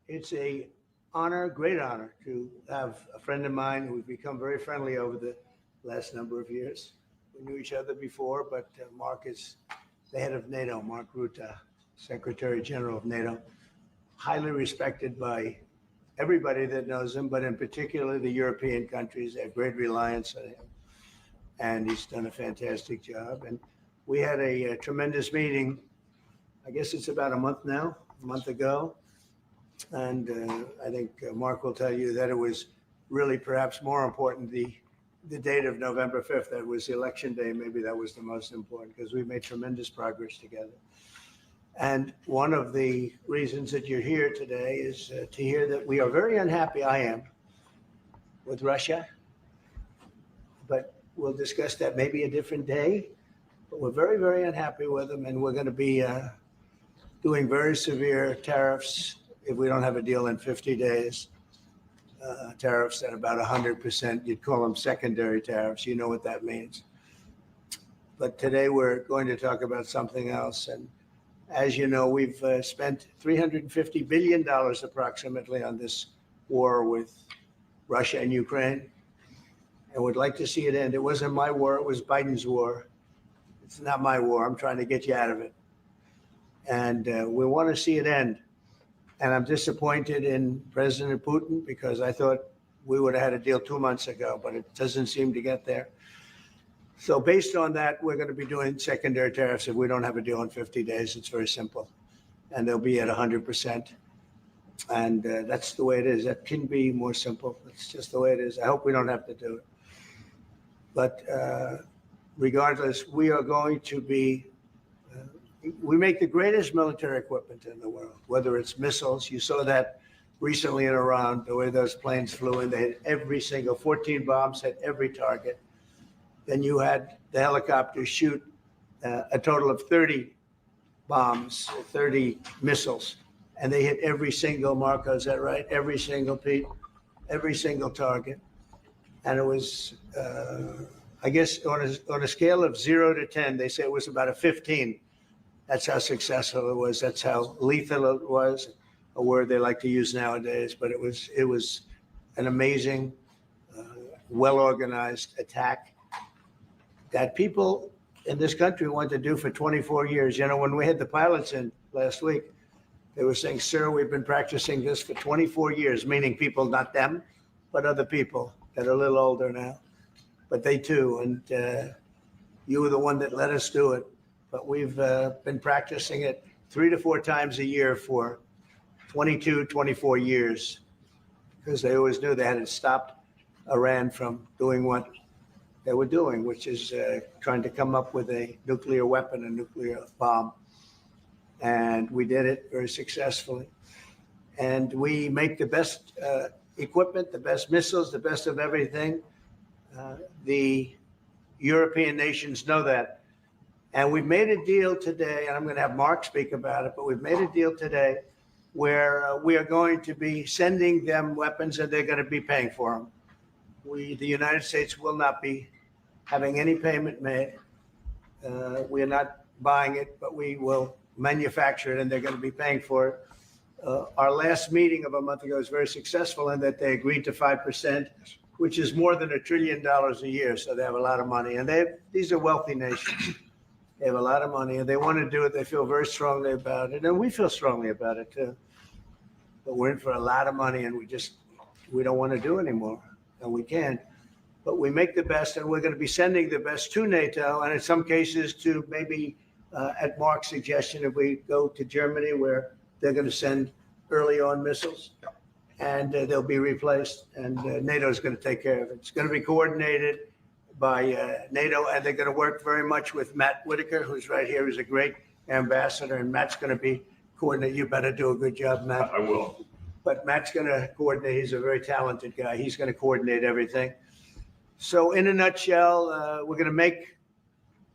It's a honor, great honor, to have a friend of mine who's become very friendly over the last number of years. We knew each other before, but Mark is the head of NATO, Mark Rutte, Secretary General of NATO, highly respected by everybody that knows him, but in particular the European countries. They have great reliance on him, and he's done a fantastic job. And we had a tremendous meeting. I guess it's about a month now, a month ago. And I think Mark will tell you that it was really perhaps more important, the date of November 5th. That was the election day. Maybe that was the most important, because we made tremendous progress together. And one of the reasons that you're here today is to hear that we are very unhappy, I am, with Russia. But we'll discuss that maybe a different day. But we're very, very unhappy with them. And we're going to be doing very severe tariffs if we don't have a deal in 50 days. Tariffs at about 100%. You'd call them secondary tariffs. You know what that means. But today we're going to talk about something else. And as you know, we've spent $350 billion approximately on this war with Russia and Ukraine, and would like to see it end. It wasn't my war, it was Biden's war. It's not my war. I'm trying to get you out of it. And we want to see it end. And I'm disappointed in President Putin, because I thought we would have had a deal 2 months ago, but it doesn't seem to get there. So based on that, we're going to be doing secondary tariffs if we don't have a deal in 50 days. It's very simple. And they'll be at 100%. And that's the way it is. That can be more simple. It's just the way it is. I hope we don't have to do it. But regardless, we are going to be, we make the greatest military equipment in the world, whether it's missiles. You saw that recently in Iran, the way those planes flew in. They hit every single, 14 bombs hit every target. Then you had the helicopters shoot a total of 30 bombs, 30 missiles, and they hit every single, Marco, is that right? Every single, Pete, every single target. And it was, I guess, on a scale of 0 to 10, they say it was about a 15. That's how successful it was. That's how lethal it was, a word they like to use nowadays. But it was an amazing, well-organized attack that people in this country want to do for 24 years. You know, when we had the pilots in last week, they were saying, sir, we've been practicing this for 24 years, meaning people, not them, but other people that are a little older now. But they too, and you were the one that let us do it. But we've been practicing it 3 to 4 times a year for 22, 24 years, because they always knew they had to stop Iran from doing what they were doing, which is trying to come up with a nuclear weapon, a nuclear bomb. And we did it very successfully. And we make the best equipment, the best missiles, the best of everything. The European nations know that. And we've made a deal today, and I'm going to have Mark speak about it, but we've made a deal today where we are going to be sending them weapons, and they're going to be paying for them. The United States will not be having any payment made. We are not buying it, but we will manufacture it, and they're going to be paying for it. Our last meeting of a month ago was very successful in that they agreed to 5%, which is more than $1 trillion a year. So they have a lot of money, and these are wealthy nations. They have a lot of money, and they want to do it. They feel very strongly about it, and we feel strongly about it too. But we're in for a lot of money, and we don't want to do anymore, and we can't. But we make the best, and we're going to be sending the best to NATO, and in some cases to maybe, at Mark's suggestion, if we go to Germany, where they're going to send early on missiles, and they'll be replaced, and NATO is going to take care of it. It's going to be coordinated by NATO, and they're going to work very much with Matt Whitaker, who's right here, who's a great ambassador, and Matt's going to be coordinating. You better do a good job, Matt. I will. But Matt's going to coordinate. He's a very talented guy. He's going to coordinate everything. So in a nutshell, we're going to make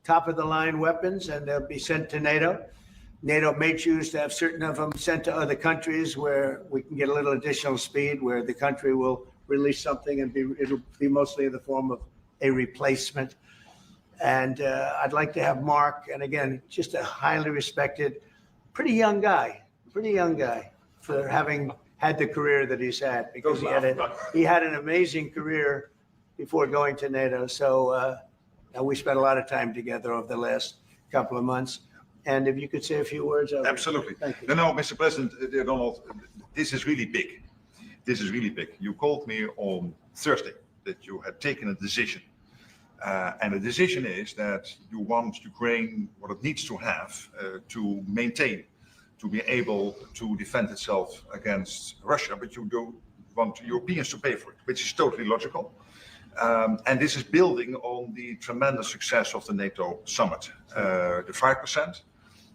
top-of-the-line weapons, and they'll be sent to NATO. NATO may choose to have certain of them sent to other countries where we can get a little additional speed, where the country will release something, and it'll be mostly in the form of a replacement. And I'd like to have Mark, and again, just a highly respected, pretty young guy for having had the career that he's had, because he had an amazing career before going to NATO. So and we spent a lot of time together over the last couple of months. And if you could say a few words. Absolutely. Thank you. No, Mr. President, Donald, this is really big. This is really big. You called me on Thursday that you had taken a decision. And the decision is that you want Ukraine what it needs to have to maintain, to be able to defend itself against Russia, but you don't want Europeans to pay for it, which is totally logical. And this is building on the tremendous success of the NATO summit, the 5%,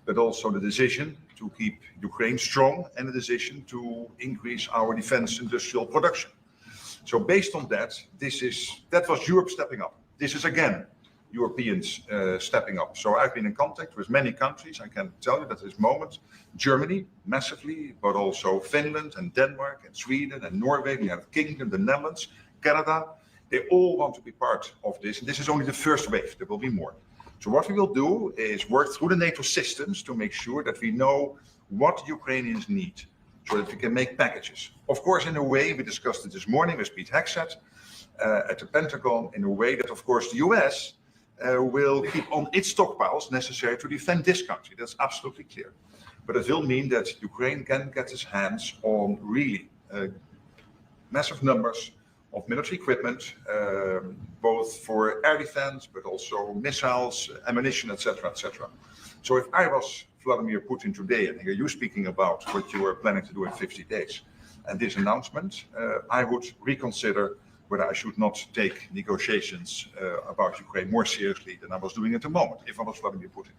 but also the decision to keep Ukraine strong and the decision to increase our defense industrial production. So based on that, that was Europe stepping up. This is again Europeans stepping up. So I've been in contact with many countries. I can tell you that at this moment, Germany massively, but also Finland and Denmark and Sweden and Norway, the United Kingdom, the Netherlands, Canada. They all want to be part of this. And this is only the first wave. There will be more. So what we will do is work through the NATO systems to make sure that we know what Ukrainians need, so that we can make packages. Of course, in a way, we discussed it this morning with Pete Hegseth at the Pentagon, in a way that, of course, the US will keep on its stockpiles necessary to defend this country. That's absolutely clear. But it will mean that Ukraine can get its hands on really massive numbers of military equipment, both for air defense, but also missiles, ammunition, etc., etc. So if I was Vladimir Putin today and hear you speaking about what you are planning to do in 50 days, and this announcement, I would reconsider whether I should not take negotiations about Ukraine more seriously than I was doing at the moment, if I was Vladimir Putin.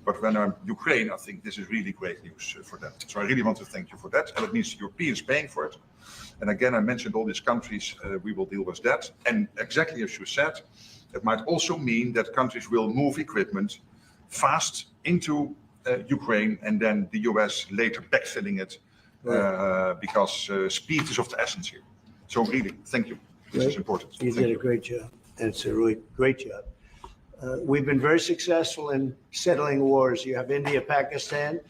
But when I'm Ukraine, I think this is really great news for them. So I really want to thank you for that. And it means Europeans paying for it. And again, I mentioned all these countries, we will deal with that. And exactly as you said, it might also mean that countries will move equipment fast into Ukraine, and then the US later backfilling it, because speed is of the essence here. So really, thank you. This is important. You did a great job. And it's a really great job. We've been very successful in settling wars. You have India, Pakistan,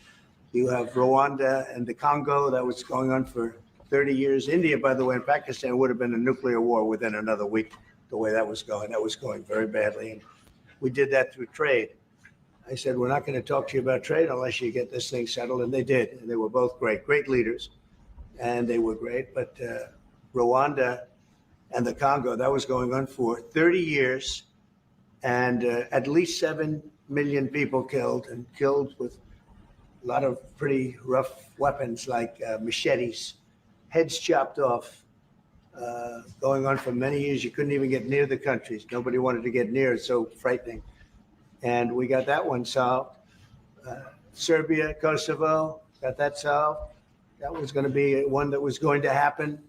you have Rwanda and the Congo. That was going on for 30 years. India, by the way, and Pakistan would have been a nuclear war within another week, the way that was going. That was going very badly. And we did that through trade. I said, we're not going to talk to you about trade unless you get this thing settled. And they did. And they were both great leaders. And they were great. But Rwanda and the Congo, that was going on for 30 years. And at least 7 million people killed, and killed with a lot of pretty rough weapons like machetes, heads chopped off, going on for many years. You couldn't even get near the countries. Nobody wanted to get near. It's so frightening. And we got that one solved. Serbia, Kosovo, got that solved. That was going to be one that was going to happen.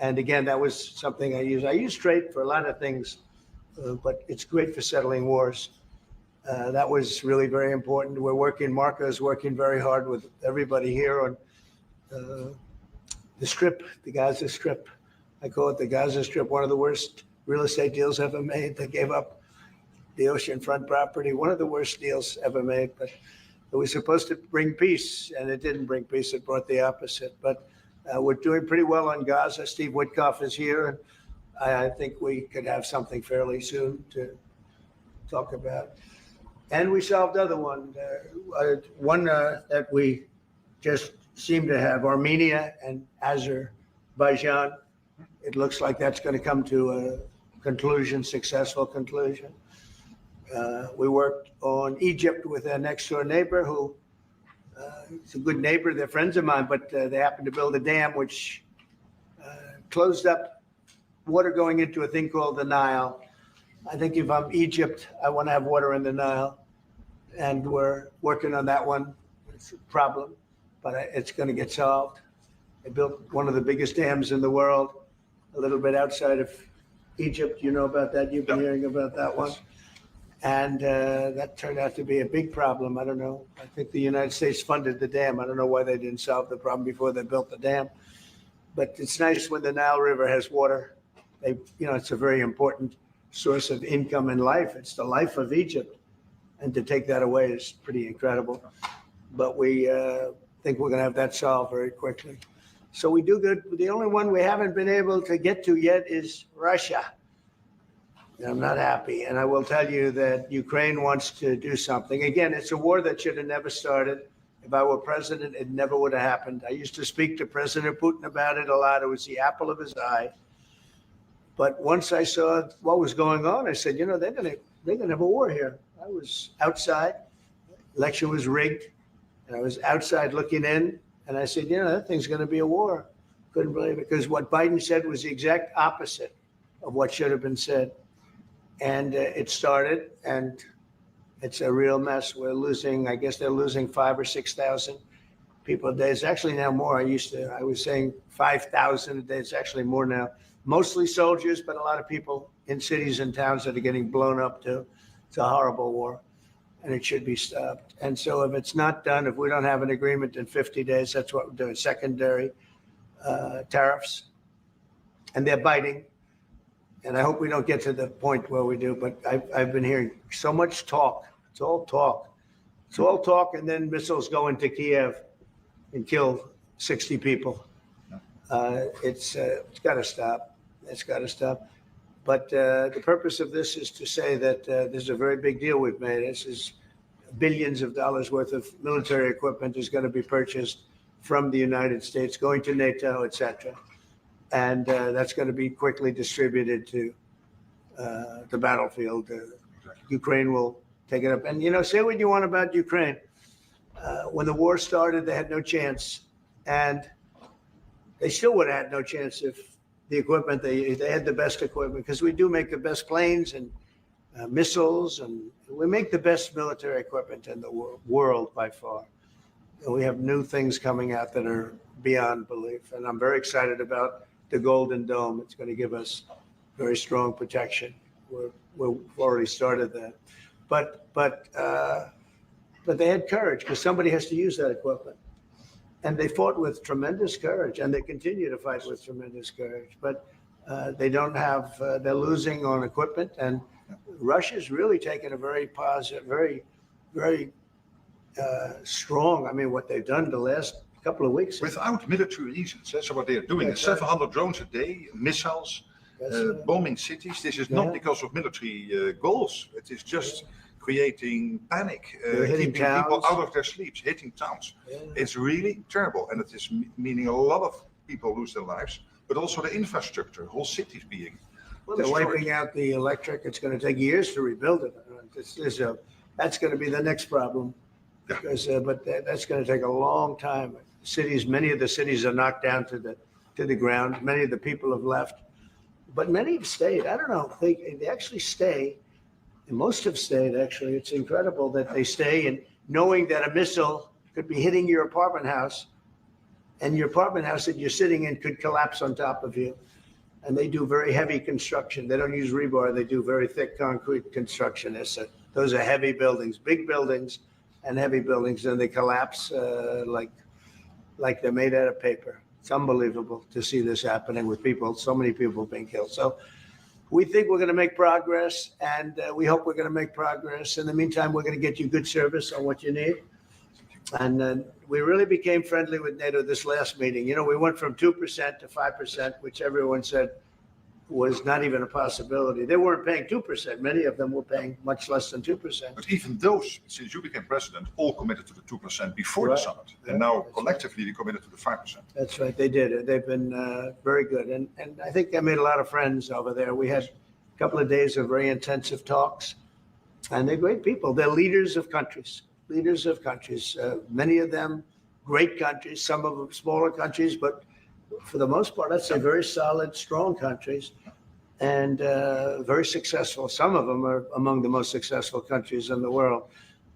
And again, that was something I use. I use trade for a lot of things, but it's great for settling wars. That was really very important. We're working, Marco is working very hard with everybody here on the Strip, the Gaza Strip. I call it the Gaza Strip, one of the worst real estate deals ever made. They gave up the oceanfront property, one of the worst deals ever made. But it was supposed to bring peace, and it didn't bring peace. It brought the opposite. But we're doing pretty well on Gaza. Steve Witkoff is here, and I think we could have something fairly soon to talk about. And we solved other one that we just seem to have, Armenia and Azerbaijan. It looks like that's going to come to a conclusion, successful conclusion. We worked on Egypt with our next door neighbor who is a good neighbor. They're friends of mine, but they happened to build a dam which closed up water going into a thing called the Nile. I think if I'm Egypt, I want to have water in the Nile. And we're working on that one. It's a problem, but it's going to get solved. They built one of the biggest dams in the world, a little bit outside of Egypt. You know about that. You've been hearing about that one. And that turned out to be a big problem. I don't know. I think the United States funded the dam. I don't know why they didn't solve the problem before they built the dam. But it's nice when the Nile River has water. It's a very important source of income and life. It's the life of Egypt. And to take that away is pretty incredible. But we think we're going to have that solved very quickly. So we do good. The only one we haven't been able to get to yet is Russia. And I'm not happy. And I will tell you that Ukraine wants to do something. Again, it's a war that should have never started. If I were president, it never would have happened. I used to speak to President Putin about it a lot. It was the apple of his eye. But once I saw what was going on, I said, they're gonna have a war here. I was outside. Election was rigged. And I was outside looking in. And I said, that thing's going to be a war. Couldn't believe it, because what Biden said was the exact opposite of what should have been said. And it started, and it's a real mess. We're losing, I guess they're losing 5,000 or 6,000 people a day. It's actually now more. I was saying 5,000 a day. It's actually more now. Mostly soldiers, but a lot of people in cities and towns that are getting blown up too. It's a horrible war, and it should be stopped. And so if it's not done, if we don't have an agreement in 50 days, that's what we're doing, secondary tariffs. And they're biting. And I hope we don't get to the point where we do, but I've been hearing so much talk. It's all talk. It's all talk, and then missiles go into Kiev and kill 60 people. It's got to stop. It's got to stop. But the purpose of this is to say that this is a very big deal we've made. This is billions of dollars worth of military equipment is going to be purchased from the United States, going to NATO, et cetera. And that's going to be quickly distributed to the battlefield. Ukraine will take it up. And, say what you want about Ukraine. When the war started, they had no chance. And they still would have had no chance if the equipment, they had the best equipment, because we do make the best planes and missiles, and we make the best military equipment in the world by far. And we have new things coming out that are beyond belief. And I'm very excited about the Golden Dome. It's going to give us very strong protection. We've already started that. But they had courage, because somebody has to use that equipment. And they fought with tremendous courage, and they continue to fight with tremendous courage. But they don't have, they're losing on equipment. And Russia's really taken a very positive, very, very strong, what they've done the last couple of weeks. Without military reasons. That's what they are doing. It's 700 drones a day, missiles, bombing cities. This is not because of military goals. It is just creating panic, keeping people out of their sleeps, hitting towns. Yeah. It's really terrible. And it is meaning a lot of people lose their lives, but also the infrastructure, whole cities being they're wiping out the electric. It's going to take years to rebuild it. That's going to be the next problem. Yeah. Because, but that's going to take a long time. Many of the cities are knocked down to the ground. Many of the people have left, but many have stayed. I don't know. They actually stay. And most have stayed, actually. It's incredible that they stay, and knowing that a missile could be hitting your apartment house, and your apartment house that you're sitting in could collapse on top of you. And they do very heavy construction. They don't use rebar. They do very thick concrete construction. Those are heavy buildings, big buildings and heavy buildings, and they collapse like they're made out of paper. It's unbelievable to see this happening with people, so many people being killed. So we think we're going to make progress, and we hope we're going to make progress. In the meantime, we're going to get you good service on what you need. And we really became friendly with NATO this last meeting. We went from 2% to 5%, which everyone said was not even a possibility. They weren't paying 2%. Many of them were paying much less than 2%. But even those, since you became president, all committed to the 2% before the summit. And now collectively they committed to the 5%. That's right. They did. They've been very good. And I think I made a lot of friends over there. We had a couple of days of very intensive talks. And they're great people. They're leaders of countries. Many of them great countries, some of them smaller countries, but for the most part, I'd say very solid, strong countries, and very successful. Some of them are among the most successful countries in the world.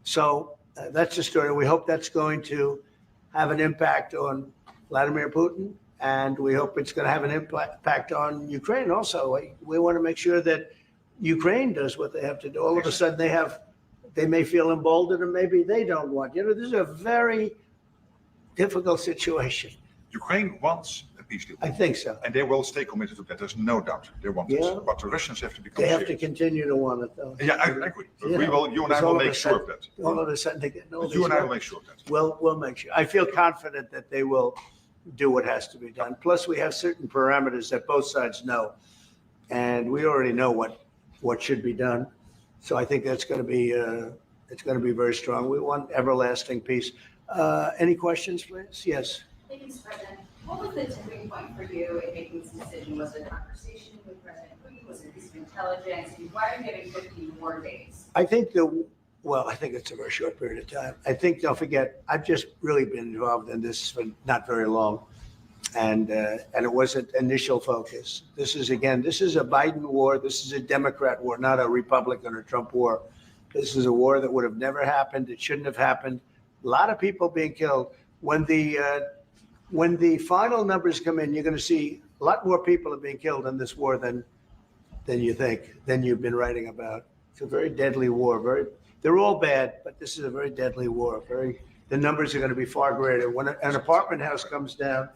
So that's the story. We hope that's going to have an impact on Vladimir Putin, and we hope it's going to have an impact on Ukraine also. We want to make sure that Ukraine does what they have to do. All of a sudden they may feel emboldened, or maybe they don't want. This is a very difficult situation. Ukraine wants a peace deal. I think so. And they will stay committed to that. There's no doubt they want this. But the Russians have to become serious. They have to continue to want it, though. Yeah, I agree. You and I will make sure of that. All of a sudden, they get you and I will make sure of that. We'll make sure. I feel confident that they will do what has to be done. Plus, we have certain parameters that both sides know, and we already know what should be done. So I think that's going to be it's going to be very strong. We want everlasting peace. Any questions, please? Yes. Thank you, Mr. President. What was the tipping point for you in making this decision? Was it a conversation with President Putin? Was it a piece of intelligence? Why are you giving 50 more days? I think I think it's a very short period of time. I think, don't forget, I've just really been involved in this for not very long. And it wasn't initial focus. This is a Biden war. This is a Democrat war, not a Republican or Trump war. This is a war that would have never happened. It shouldn't have happened. A lot of people being killed. When the final numbers come in, you're going to see a lot more people are being killed in this war than you think, than you've been writing about. It's a very deadly war. They're all bad, but this is a very deadly war. The numbers are going to be far greater. When an apartment house comes down,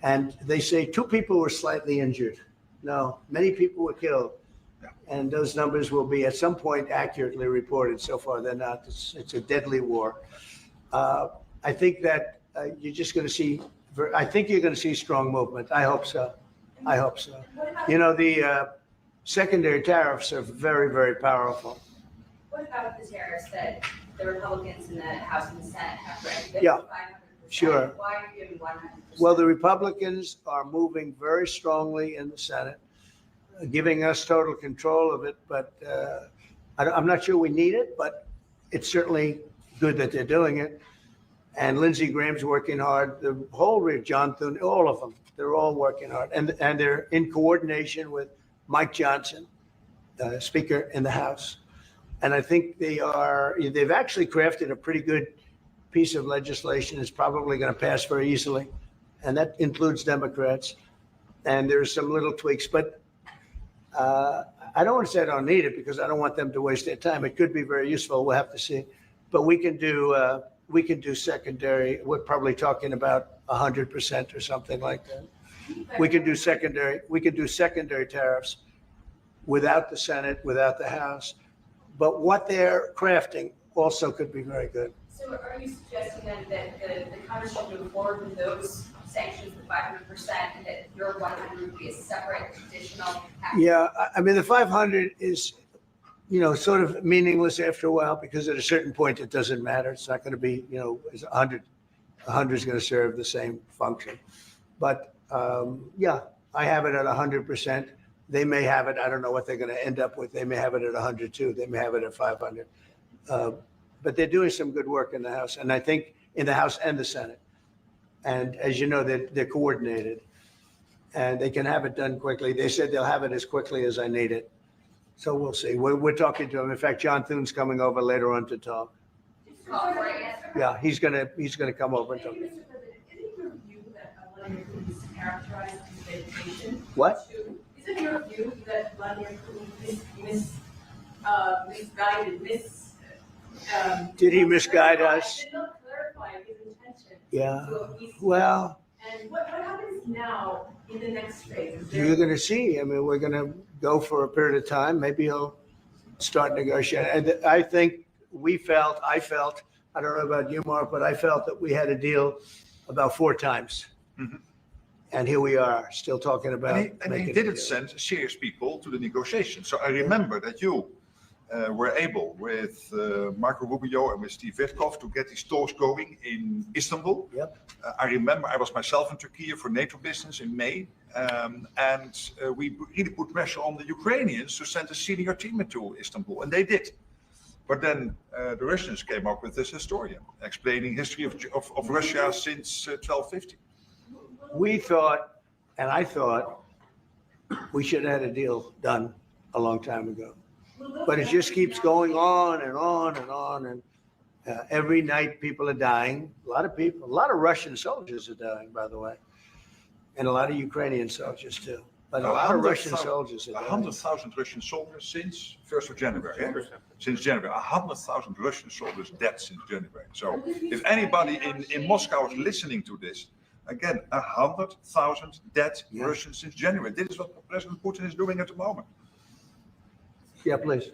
and they say 2 people were slightly injured. No, many people were killed. And those numbers will be at some point accurately reported. So far, they're not. It's a deadly war. I think that you're just going to see, I think you're going to see strong movement. I hope so. I hope so. You know, the secondary tariffs are very, very powerful. What about the tariffs that the Republicans in the House and the Senate have read? Yeah, sure. Why are you giving 100%? Well, the Republicans are moving very strongly in the Senate, giving us total control of it. But I'm not sure we need it, but it's certainly good that they're doing it. And Lindsey Graham's working hard. The whole John Thune, all of them, they're all working hard. And they're in coordination with Mike Johnson, Speaker in the House. And I think they've actually crafted a pretty good piece of legislation. It's probably going to pass very easily. And that includes Democrats. And there's some little tweaks, but I don't want to say I don't need it because I don't want them to waste their time. It could be very useful. We'll have to see. But we can do secondary. We're probably talking about 100% or something like that. We can do secondary tariffs without the Senate, without the House. But what they're crafting also could be very good. So are you suggesting then that the Congress should move forward with those sanctions, the 500%, and that your 100 would be a separate additional package? Yeah, I mean, the 500 is, sort of meaningless after a while because at a certain point it doesn't matter. It's not going to be, it's 100. 100 is going to serve the same function. But yeah, I have it at 100%. They may have it. I don't know what they're going to end up with. They may have it at 100 too. They may have it at 500. But they're doing some good work in the House, and I think in the House and the Senate. And as you know, they're coordinated, and they can have it done quickly. They said they'll have it as quickly as I need it. So we'll see. We're talking to them. In fact, John Thune's coming over later on to talk. Yeah, he's gonna come over and talk. Isn't your view that Vladimir Putin mischaracterized his dedication? What? Isn't your view that Vladimir Putin Did he misguide us? Did not clarify his intention. Yeah. So Well, and what happens now in the next phase? you're going to see. I mean, we're going to go for a period of time. Maybe he'll start negotiating. And I think I felt, I don't know about you, Mark, but I felt that we had a deal about 4 times. Mm-hmm. And here we are, still talking about. And he didn't send serious people to the negotiations. So I remember that you were able with Marco Rubio and with Steve Witkoff to get these talks going in Istanbul. Yep. I remember I was myself in Turkey for NATO business in May. And we really put pressure on the Ukrainians to send a senior team into Istanbul, and they did. But then the Russians came up with this historian explaining history of Russia since 1250. We thought, and I thought, we should have had a deal done a long time ago. But it just keeps going on and on and on. And every night people are dying. A lot of Russian soldiers are dying, by the way. And a lot of Ukrainian soldiers too. But a lot of Russian soldiers are dying. 100,000 Russian soldiers since 1st of January. Yeah? Since January, 100,000 Russian soldiers dead since January. So if anybody in Moscow is listening to this, again, 100,000 dead Russians since January. This is what President Putin is doing at the moment. Yeah, please.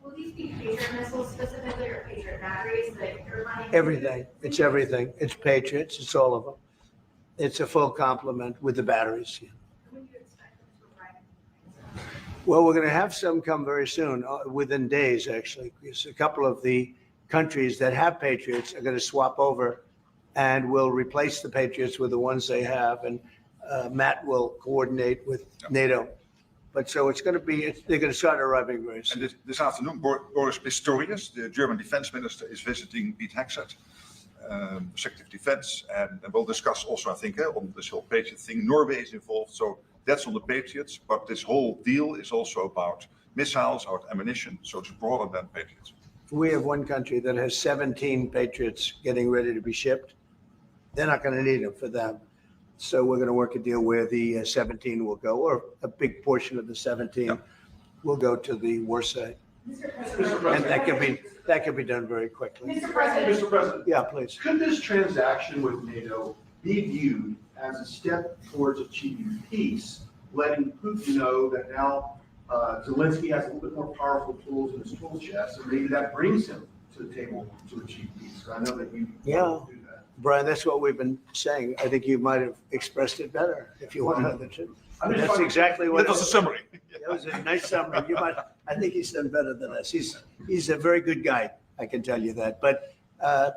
Will these be Patriot missiles specifically or Patriot batteries that you're running? Everything. It's everything. It's Patriots. It's all of them. It's a full complement with the batteries. When do you expect them to arrive? Well, we're going to have some come very soon, within days, actually. Because a couple of the countries that have Patriots are going to swap over and will replace the Patriots with the ones they have. And Matt will coordinate with NATO. But so it's going to be, they're going to start arriving very soon. And this afternoon, Boris Pistorius, the German defense minister, is visiting Pete Hegseth, Secretary of Defense, and we'll discuss also, I think, on this whole Patriot thing. Norway is involved, so that's on the Patriots, but this whole deal is also about missiles, about ammunition, so it's broader than Patriots. We have one country that has 17 Patriots getting ready to be shipped. They're not going to need them for them. So we're going to work a deal where the 17 will go, or a big portion of the 17 will go to the war site. Mr. Mr. President. President. That can be done very quickly. Mr. President. Mr. President, Yeah, please. could this transaction with NATO be viewed as a step towards achieving peace, letting Putin know that now Zelensky has a little bit more powerful tools in his tool chest, and maybe that brings him to the table to achieve peace? I know that you Yeah. want to do that. Brian, that's what we've been saying. I think you might have expressed it better if you wanted to. I'm just That's trying to- exactly what. That was a summary. That was a nice summary. I think he's done better than us. He's a very good guy. I can tell you that. But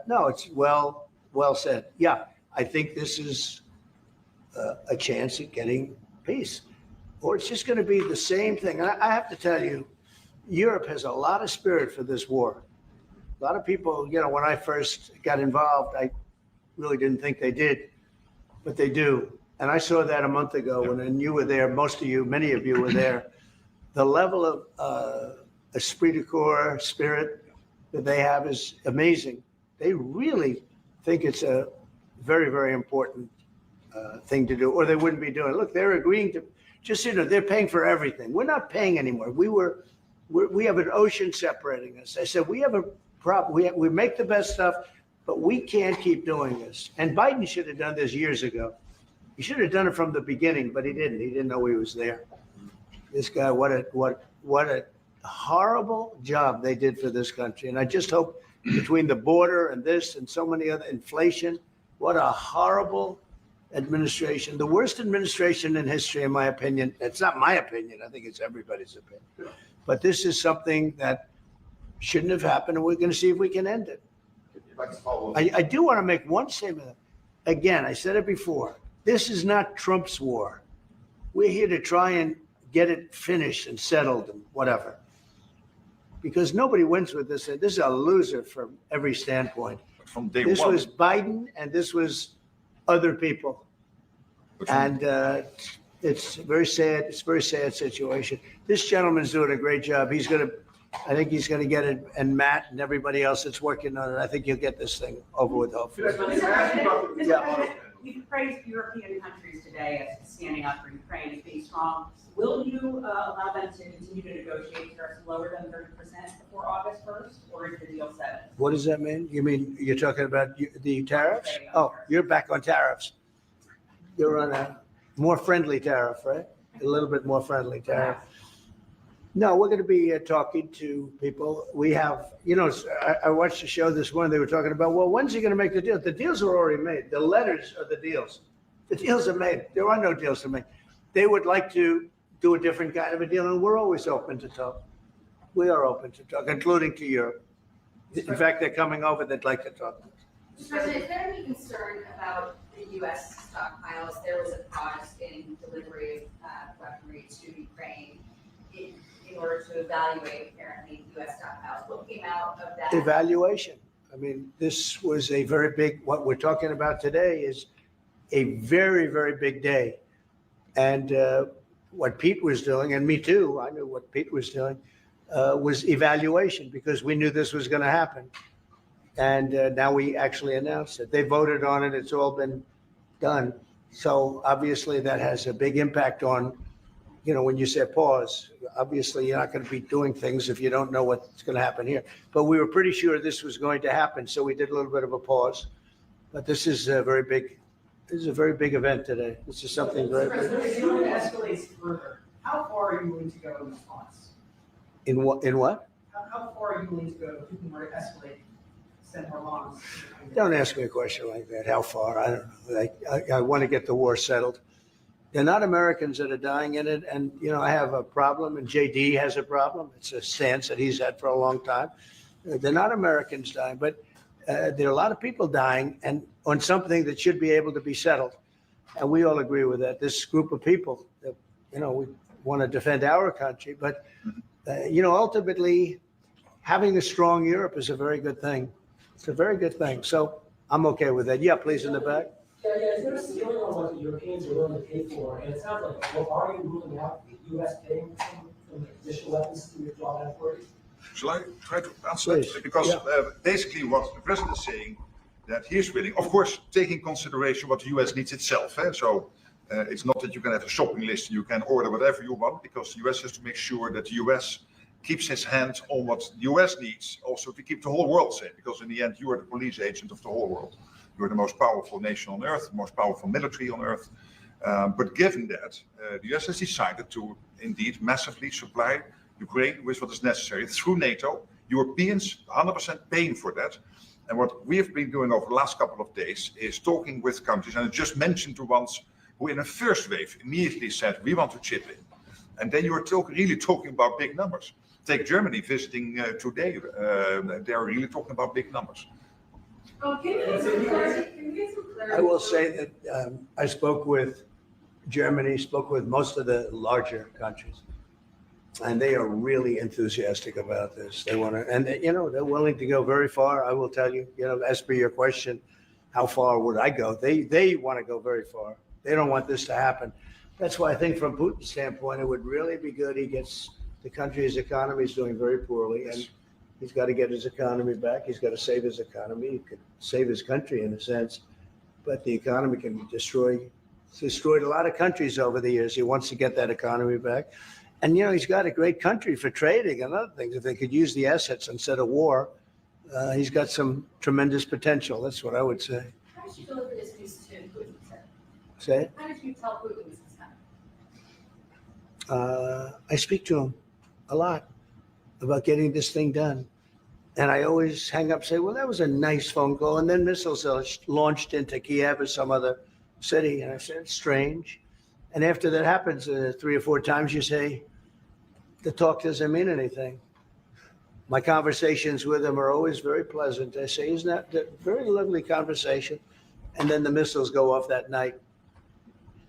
no, it's well said. Yeah, I think this is a chance at getting peace, or it's just going to be the same thing. And I have to tell you, Europe has a lot of spirit for this war. A lot of people, when I first got involved, I really didn't think they did, but they do. And I saw that a month ago when you were there. Many of you were there. The level of esprit de corps spirit that they have is amazing. They really think it's a very, very important thing to do, or they wouldn't be doing it. Look, they're agreeing to, just they're paying for everything. We're not paying anymore. We have an ocean separating us. I said, we have a problem. We make the best stuff, but we can't keep doing this. And Biden should have done this years ago. He should have done it from the beginning, but he didn't. He didn't know he was there. This guy, what a horrible job they did for this country. And I just hope between the border and this and so many other inflation, what a horrible administration. The worst administration in history, in my opinion. It's not my opinion. I think it's everybody's opinion. But this is something that shouldn't have happened, and we're going to see if we can end it. If I could follow up. I do want to make one statement. Again, I said it before. This is not Trump's war. We're here to try and get it finished and settled and whatever. Because nobody wins with this. This is a loser from every standpoint. But from day This one. was Biden and this was other people. but from- And it's very sad. It's a very sad situation. This gentleman's doing a great job. I think he's going to get it. And Matt and everybody else that's working on it, I think he'll get this thing over with, hopefully. Could I ask you about the- Yeah. Mr. President, you've praised European countries today as standing up for Ukraine as being strong. Will you allow them to continue to negotiate tariffs lower than 30% before August 1st, or is the deal set? What does that mean? You mean you're talking about the tariffs? Oh, you're back on tariffs. You're on a more friendly tariff, right? A little bit more friendly tariff. No, we're going to be talking to people. We have, I watched the show this morning. They were talking about, well, when's he going to make the deal? The deals are already made. The letters are the deals. The deals are made. There are no deals to make. They would like to do a different kind of a deal, and we're always open to talk. We are open to talk, including to Europe. In fact, they're coming over. They'd like to talk. Mr. President, is there any concern about the U.S. stockpiles? There was a pause in delivery of weaponry to Ukraine in order to evaluate apparently U.S. stockpiles. What came out of that? Evaluation. I mean, this was a very big, what we're talking about today is a very, very big day. And what Pete was doing, and me too, I knew what Pete was doing, was evaluation, because we knew this was going to happen. And now we actually announced it. They voted on it. It's all been done. So obviously that has a big impact on, when you say pause, obviously you're not going to be doing things if you don't know what's going to happen here. But we were pretty sure this was going to happen. So we did a little bit of a pause. But this is a very big event today. This is something very big. If the war escalates further, how far are you willing to go in response? In what? How far are you willing to go if Putin were to escalate send more bombs. Don't ask me a question like that. How far? I don't know. I want to get the war settled. They're not Americans that are dying in it. And, you know, I have a problem, and JD has a problem. It's a stance that he's had for a long time. They're not Americans dying, but there are a lot of people dying and on something that should be able to be settled. And we all agree with that. This group of people, that, you know, we want to defend our country, but, you know, ultimately, having a strong Europe is a very good thing. It's a very good thing. So I'm okay with that. Yeah, please, in the back. Yeah, is there a ceiling on what the Europeans are willing to pay for? And it sounds like, well, are you ruling out the U.S. paying some additional weapons to withdraw that authority? Shall I try to answer Please. that? Because basically what the president is saying, that he is willing, of course, taking consideration what the US needs itself. So it's not that you can have a shopping list, you can order whatever you want, because the US has to make sure that the US keeps his hand on what the US needs, also to keep the whole world safe, because in the end, you are the police agent of the whole world. You're the most powerful nation on earth, the most powerful military on earth. But given that, the US has decided to indeed massively supply Ukraine with what is necessary through NATO. Europeans 100% paying for that. And what we have been doing over the last couple of days is talking with countries, and I just mentioned the ones who in the first wave immediately said, we want to chip in. And then you are really talking about big numbers. Take Germany visiting today. They are really talking about big numbers. Oh, can you get some clarity? I will say that I spoke with Germany, spoke with most of the larger countries, and they are really enthusiastic about this. They want to, and you know, they're willing to go very far. I will tell you, you know, as per your question, how far would I go? They want to go very far. They don't want this to happen. That's why I think from Putin's standpoint, it would really be good. He gets the country, his economy is doing very poorly, and he's got to get his economy back. He's got to save his economy. He could save his country in a sense, but the economy can be destroyed. He's destroyed a lot of countries over the years. He wants to get that economy back. And, you know, he's got a great country for trading and other things. If they could use the assets instead of war, he's got some tremendous potential. That's what I would say. How did you deliver this news to Putin, sir? Say? How did you tell Putin this is coming? I speak to him a lot about getting this thing done. And I always hang up and say, well, that was a nice phone call. And then missiles are launched into Kiev or some other city. And I said, it's strange. And after that happens 3 or 4 times, you say, the talk doesn't mean anything. My conversations with him are always very pleasant. I say, isn't that a very lovely conversation? And then the missiles go off that night.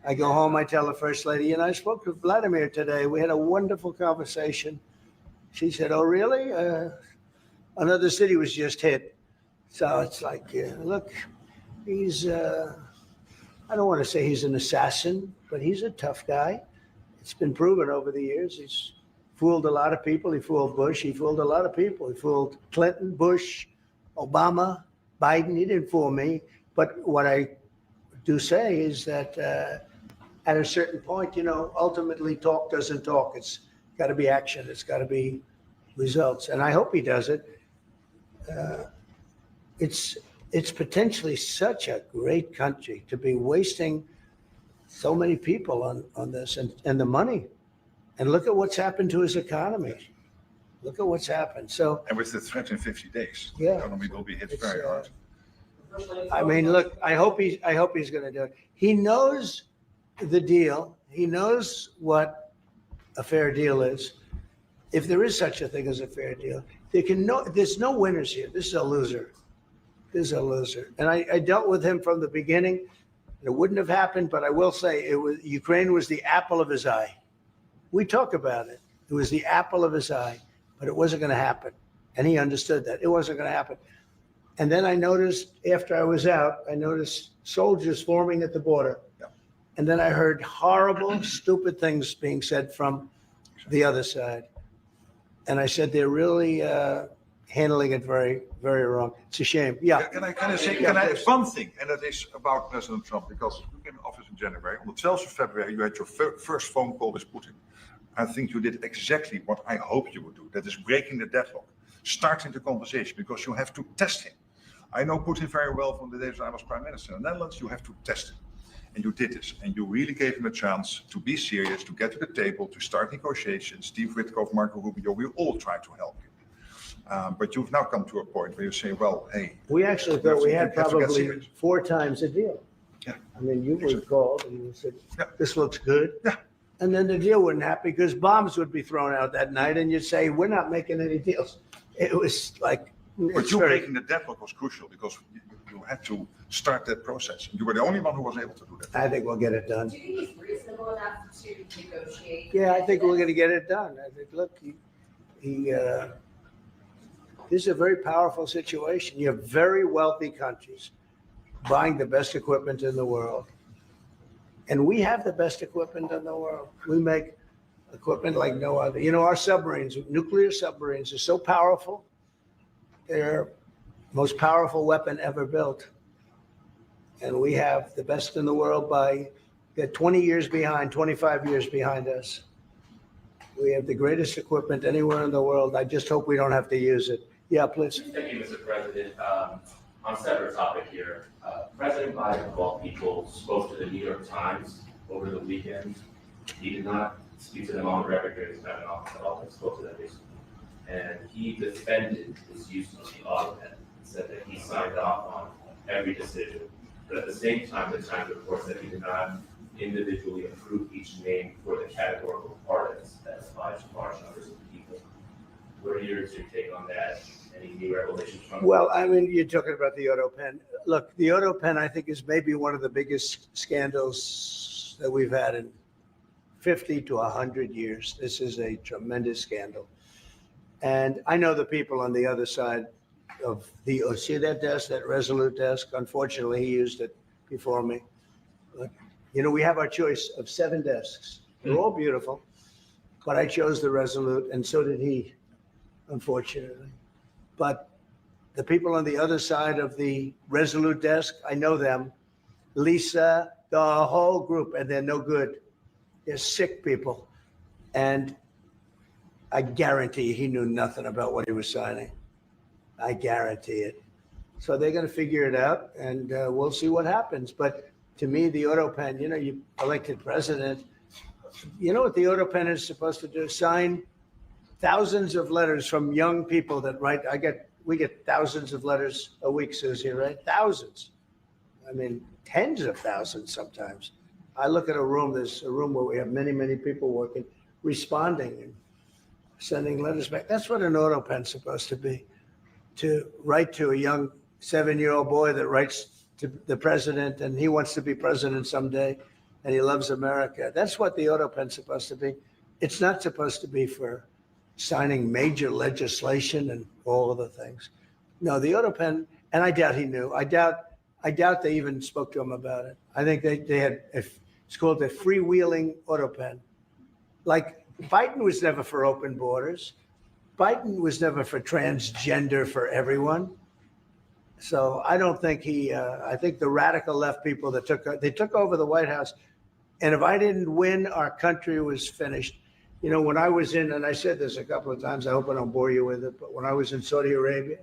I go home, I tell the first lady, I spoke to Vladimir today. We had a wonderful conversation. She said, oh, really? Another city was just hit. So it's like, look, he's, I don't want to say he's an assassin, but he's a tough guy. It's been proven over the years. He's fooled a lot of people. He fooled Bush. He fooled a lot of people. He fooled Clinton, Bush, Obama, Biden. He didn't fool me. But what I do say is that at a certain point, ultimately talk doesn't talk. It's got to be action. It's got to be results. And I hope he does it. It's potentially such a great country to be wasting so many people on this and the money. And look at what's happened to his economy. Look at what's happened. So, And with the threat in 50 days, the Yeah. economy will be hit It's, very hard. I mean, look, I hope he's going to do it. He knows the deal. He knows what a fair deal is. If there is such a thing as a fair deal, there's no winners here. This is a loser. This is a loser. And I dealt with him from the beginning. It wouldn't have happened, but I will say Ukraine was the apple of his eye. We talk about it. It was the apple of his eye, but it wasn't going to happen. And he understood that. It wasn't going to happen. And then I noticed, after I was out, I noticed soldiers forming at the border. Yeah. And then I heard horrible, stupid things being said from the other side. And I said, they're really handling it very, very wrong. It's a shame. Yeah. Can I add one thing, and that is about President Trump, because you came in office in January. On the 12th of February, you had your first phone call with Putin. I think you did exactly what I hoped you would do. That is breaking the deadlock, starting the conversation, because you have to test him. I know Putin very well from the days I was Prime Minister in the Netherlands. You have to test him. And you did this. And you really gave him a chance to be serious, to get to the table, to start negotiations. Steve Witkoff, Marco Rubio, we all tried to help you. But you've now come to a point where you say, well, hey, We actually You thought have we to- had you have to get probably serious. 4 times a deal. Yeah. I mean, you would call and you said, Yeah. this looks good. Yeah. And then the deal wouldn't happen because bombs would be thrown out that night and you'd say, we're not making any deals. It was like, but it's you very, breaking the deadlock was crucial because you had to start that process. You were the only one who was able to do that. I think we'll get it done. Do you think he's reasonable enough to negotiate? Yeah, I think we're going to get it done. I think, look, this is a very powerful situation. You have very wealthy countries buying the best equipment in the world. And we have the best equipment in the world. We make equipment like no other. You know, our submarines, nuclear submarines are so powerful. They're most powerful weapon ever built. And we have the best in the world by, they're 20 years behind, 25 years behind us. We have the greatest equipment anywhere in the world. I just hope we don't have to use it. Yeah, please. Thank you, Mr. President. On a separate topic here, President Biden, of all people, spoke to the New York Times over the weekend. He did not speak to them on record during his time in office at all, but spoke to them recently. And he defended his use of the AutoPen, said that he signed off on every decision. But at the same time, the Times reports that he did not individually approve each name for the categorical pardons that applies to large numbers of people. What are your take on that? Any new revelations from? Well, I mean, you're talking about the AutoPen. Look, the AutoPen, I think, is maybe one of the biggest scandals that we've had in 50 to 100 years. This is a tremendous scandal. And I know the people on the other side of the, oh, see that desk, that Resolute desk? Unfortunately, he used it before me. But, you know, we have our choice of 7 desks. They're all beautiful, but I chose the Resolute, and so did he, unfortunately. But the people on the other side of the Resolute desk, I know them. Lisa, the whole group, and they're no good. They're sick people. And I guarantee he knew nothing about what he was signing. I guarantee it. So they're going to figure it out, and we'll see what happens. But to me, the AutoPen, you know, you elected president. You know what the AutoPen is supposed to do? Sign thousands of letters from young people that write. We get thousands of letters a week, Susie, right? Thousands. I mean, tens of thousands sometimes. I look at a room, there's a room where we have many, many people working, responding and sending letters back. That's what an AutoPen's supposed to be, to write to a young 7-year-old boy that writes to the president and he wants to be president someday and he loves America. That's what the AutoPen's supposed to be. It's not supposed to be for signing major legislation and all of the things. No, the AutoPen, and I doubt he knew. I doubt they even spoke to him about it. I think they had, it's called a freewheeling AutoPen. Like Biden was never for open borders. Biden was never for transgender for everyone. So I don't think I think the radical left people that took over the White House. And if I didn't win, our country was finished. You know, when I was in, and I said this a couple of times, I hope I don't bore you with it, but when I was in Saudi Arabia,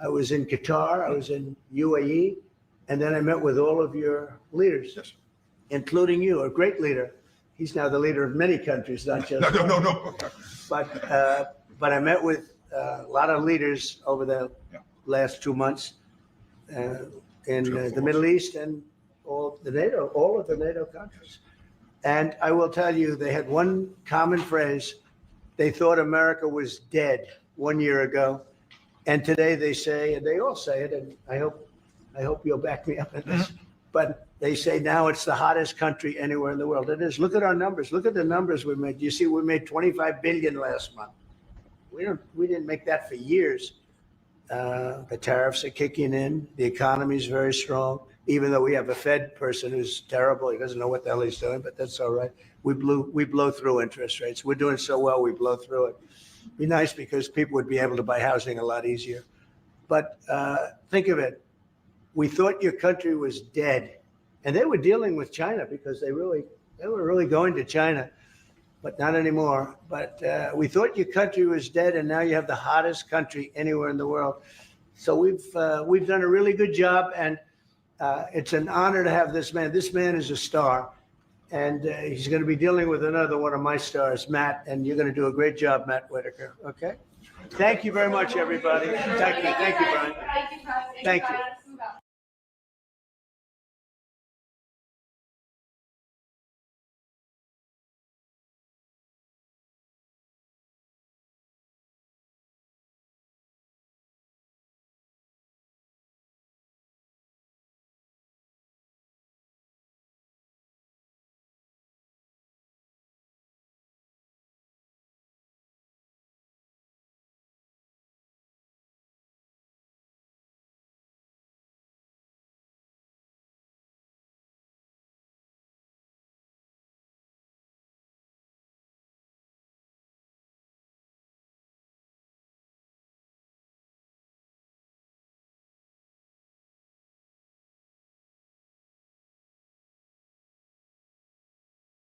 I was in Qatar, I was in UAE, and then I met with all of your leaders, Yes. including you, a great leader. He's now the leader of many countries, not just No. But I met with a lot of leaders over the last 2 months in the Middle East and all of the NATO countries. And I will tell you, they had one common phrase. They thought America was dead 1 year ago. And today they say, and they all say it, and I hope you'll back me up in this, but they say now it's the hottest country anywhere in the world. It is. Look at our numbers. Look at the numbers we made. You see, we made 25 billion last month. We didn't make that for years. The tariffs are kicking in. The economy is very strong, even though we have a Fed person who's terrible. He doesn't know what the hell he's doing, but that's all right. We blow through interest rates. We're doing so well, we blow through it. Be nice because people would be able to buy housing a lot easier. But think of it. We thought your country was dead. And they were dealing with China because they were really going to China, but not anymore. But we thought your country was dead, and now you have the hottest country anywhere in the world. So we've done a really good job, and it's an honor to have this man. This man is a star, and he's going to be dealing with another one of my stars, Matt, and you're going to do a great job, Matt Whitaker, okay? Thank you very much, everybody. Thank you, Brian. Thank you.